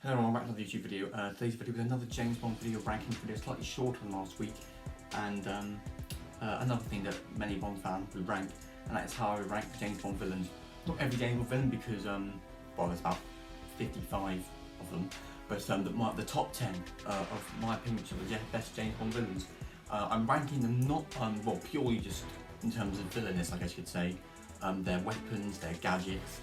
Hello everyone, back to another YouTube video. Today's video is another James Bond video, ranking video, slightly shorter than last week, and another thing that many Bond fans would rank, and that is how I rank the James Bond villains. Not every James Bond villain, because well, there's about 55 of them, but the top 10 of my opinion of the best James Bond villains. I'm ranking them not well, purely just in terms of villainous, I guess you could say, their weapons, their gadgets,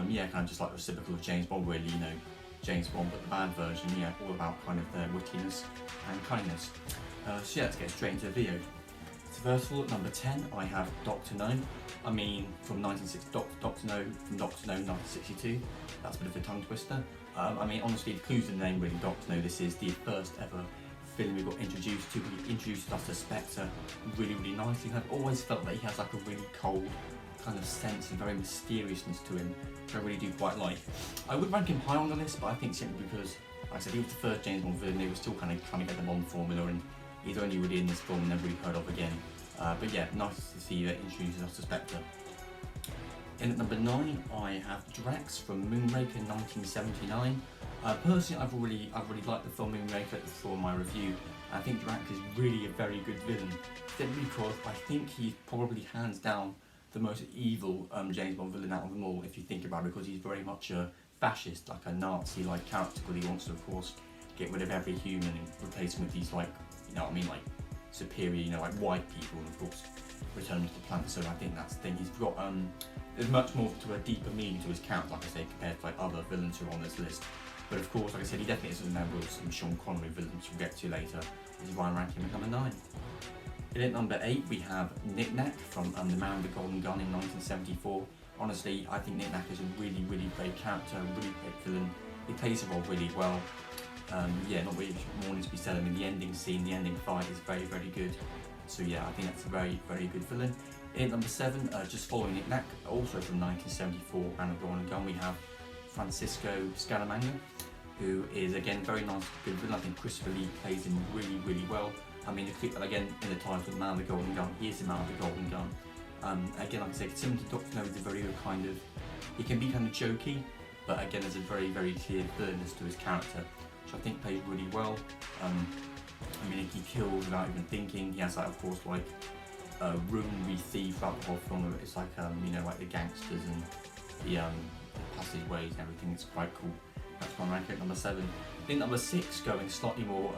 yeah, kind of just like reciprocal of James Bond, really, you know. James Bond, but the bad version, yeah, all about kind of their wittiness and kindness. So yeah, let's get straight into the video. So first of all, at number 10, I have Dr. No. I mean, from 1960, Dr. No, from Dr. No 1962. That's a bit of a tongue twister. I mean, honestly, the clues in the name, really, Dr. No. This is the first ever film we got introduced to. He introduced us to Spectre really, really nicely. And I've always felt that he has like a really cold kind of sense and very mysteriousness to him, which I really do quite like. I would rank him high on the list, but I think simply because, like I said, he was the first James Bond villain. They were still kind of trying to get the Bond formula, and he's only really in this film and never really heard of again. But yeah, nice to see that introduces us to Spectre. In at number 9, I have Drax from Moonraker 1979. Personally, I've really liked the film Moonraker for my review. I think Drax is really a very good villain, simply because I think he's probably hands down the most evil James Bond villain out of them all, if you think about it, because he's very much a fascist, like a Nazi-like character, because he wants to, of course, get rid of every human and replace them with these, like, you know what I mean, like superior, you know, like white people, and of course return them to the planet. So I think that's the thing. He's got there's much more to a deeper meaning to his character, like I say, compared to like other villains who are on this list. But of course, like I said, he definitely is a member of some Sean Connery villains we'll get to later, which is why I'm ranking him at number 9. In at number 8, we have Knack from The Man with the Golden Gun in 1974. Honestly, I think Knack is a really, really great character, a really great villain. He plays the role really well. Yeah, not really more needs to be said. I mean, the ending scene, the ending fight is very, very good. So yeah, I think that's a very, very good villain. In at number 7, just following Knack, also from 1974, Man with the Golden Gun, we have Francisco Scaramanga, who is again very nice, good villain. I think Christopher Lee plays him really, really well. I mean, again, in the title, The Man with the Golden Gun, he is the Man with the Golden Gun. Again, like I said, similar to Dr. No, he's a very kind of, he can be kind of jokey, but again, there's a very, very clear villainous to his character, which I think plays really well. I mean, he kills without even thinking. He has, like, of course, like, room we see throughout the whole film. It's like, you know, like the gangsters and the passageways and everything. It's quite cool. That's my rank at number 7. In number 6, going slightly more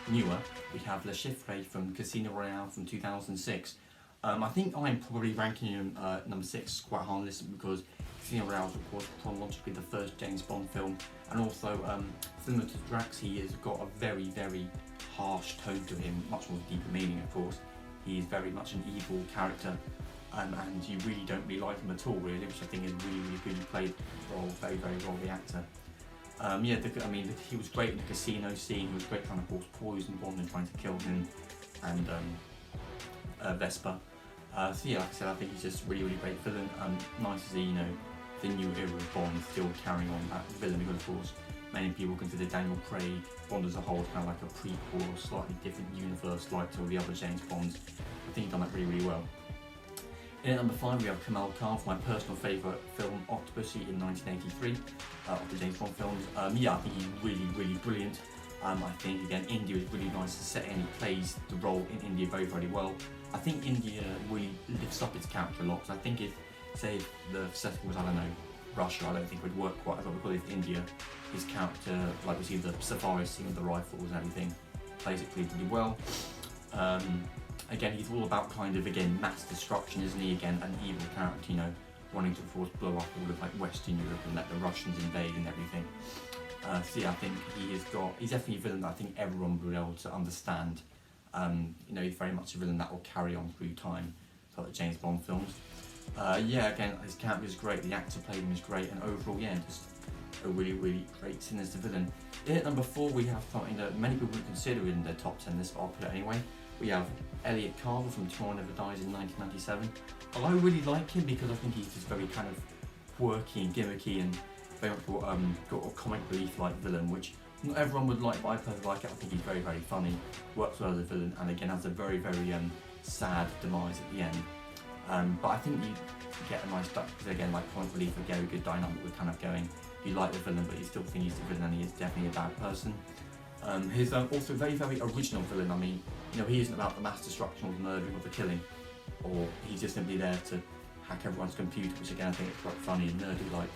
newer, we have Le Chiffre from Casino Royale from 2006. I think I'm probably ranking him number 6 quite high on this because Casino Royale is, of course, chronologically the first James Bond film, and also similar to Drax, he has got a very, very harsh tone to him, much more deeper meaning, of course. He is very much an evil character, and you really don't really like him at all, really, which I think is really, really good. He played the role very, very well, the actor. Yeah, I mean, he was great in the casino scene. He was great trying to, of course, poison Bond and trying to kill him, and Vesper. So yeah, like I said, I think he's just really, really great villain. Nice to see, you know, the new era of Bond still carrying on that villain, because of course many people consider Daniel Craig Bond as a whole kind of like a prequel or slightly different universe like to all the other James Bonds. I think he's done that really, really well. In at number 5, we have Kamal Khan for my personal favourite film, Octopussy, in 1983, of the James Bond films. Yeah, I think he's really, really brilliant. I think, again, India is really nice to set in. He plays the role in India very, very well. I think India really lifts up its character a lot, because I think if, say, the setting was, I don't know, Russia, I don't think it would work quite as well, because if India, his character, like we see the safari scene with the rifles and everything, plays it pretty well. Again, he's all about kind of, again, mass destruction, isn't he? Again, an evil character, you know, wanting to, of course, blow up all of, like, Western Europe and let the Russians invade and everything. So yeah, I think he's definitely a villain that I think everyone will be able to understand. You know, he's very much a villain that will carry on through time for the James Bond films. Yeah, again, his character is great, the actor played him is great, and overall, yeah, just a really, really great sinister villain. In at number 4, we have something that many people would consider in their top 10 list, but I'll put it anyway. We have Elliot Carver from Tomorrow Never Dies in 1997. I really like him because I think he's just very kind of quirky and gimmicky and very much got a comic relief-like villain, which not everyone would like, but I personally like it. I think he's very, very funny, works well as a villain, and again has a very, very sad demise at the end. But I think you get a nice, because again, like comic relief, a very good dynamic with kind of going. you like the villain but you still think he's the villain and he is definitely a bad person. His also very, very original villain. I mean, you know, he isn't about the mass destruction or the murdering or the killing, or he's just simply there to hack everyone's computer, which again I think is quite funny and nerdy like.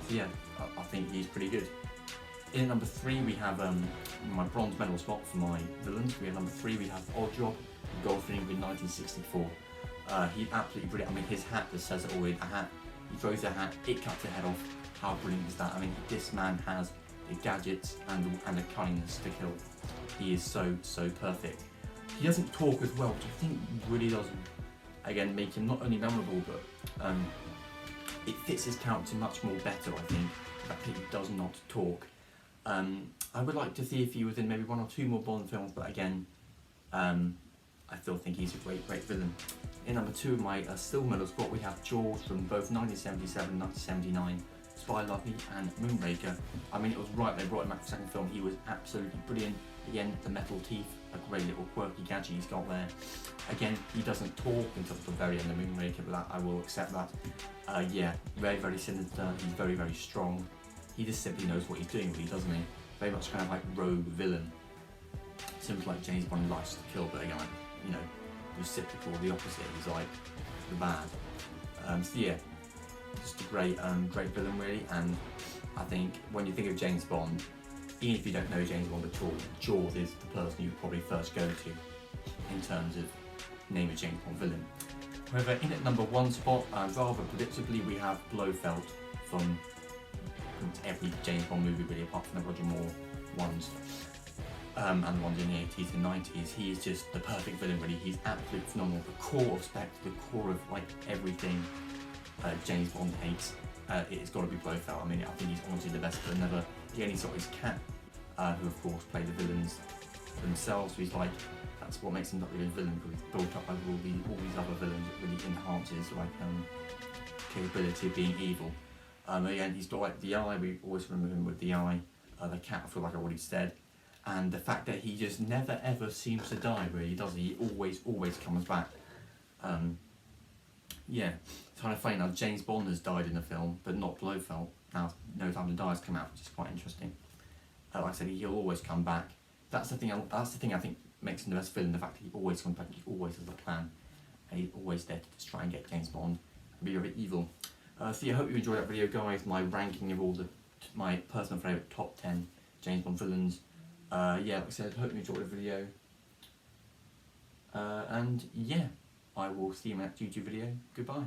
So yeah, I think he's pretty good. In at number 3 we have my bronze medal spot for my villains. We have number 3 we have Oddjob, Goldfinger in 1964. He's absolutely brilliant. I mean, his hat just says it all. A hat, he throws a hat, it cuts the head off. How brilliant is that? I mean, this man has the gadgets and the kindness to kill. He is so perfect. He doesn't talk as well, which I think really does, again, make him not only memorable, but it fits his character much more better, I think, the fact that he does not talk. I would like to see if he was in maybe 1 or 2 more Bond films, but again, I still think he's a great villain. In number 2 of my silver medal spot, we have Jaws from both 1977 and 1979. Spy Love Me and Moonraker. I mean, it was right, they brought him back for the second film. He was absolutely brilliant. Again, the metal teeth, a great little quirky gadget he's got there. Again, he doesn't talk until the very end of Moonraker, but that, I will accept that. Yeah, very sinister. He's very strong. He just simply knows what he's doing, really, doesn't he? Very much kind of like rogue villain. Similar to like James Bond likes to kill, but again, like, you know, reciprocal, the opposite. He's like the bad. So yeah, just a great villain really. And I think when you think of James Bond, even if you don't know James Bond at all, Jaws is the person you would probably first go to in terms of name a James Bond villain. However, in at number 1 spot, rather predictably, we have Blofeld from every James Bond movie really, apart from the Roger Moore ones. And the ones in the 80s and 90s. He is just the perfect villain really. He's absolutely phenomenal. The core of Spectre, the core of like everything James Bond hates, it's got to be Blofeld. I mean, I think he's honestly the best villain ever. He only got his cat, who of course play the villains themselves. So he's like, that's what makes him not really a villain, because he's built up over all these other villains. It really enhances like capability of being evil. Again, he's got like the eye. We always remember him with the eye. The cat, I feel like I already said. And the fact that he just never ever seems to die, really, does he? He always comes back. Yeah, it's kind of funny now. James Bond has died in the film, but not Blofeld. Now, No Time to Die has come out, which is quite interesting. Like I said, he'll always come back. That's the thing I think makes him the best villain. The fact that he always comes back, he always has a plan, and he's always there to just try and get James Bond and be a bit evil. So yeah, I hope you enjoyed that video, guys. My ranking of all my personal favourite top 10 James Bond villains. Yeah, like I said, hope you enjoyed the video. And yeah, I will see you in my next YouTube video. Goodbye.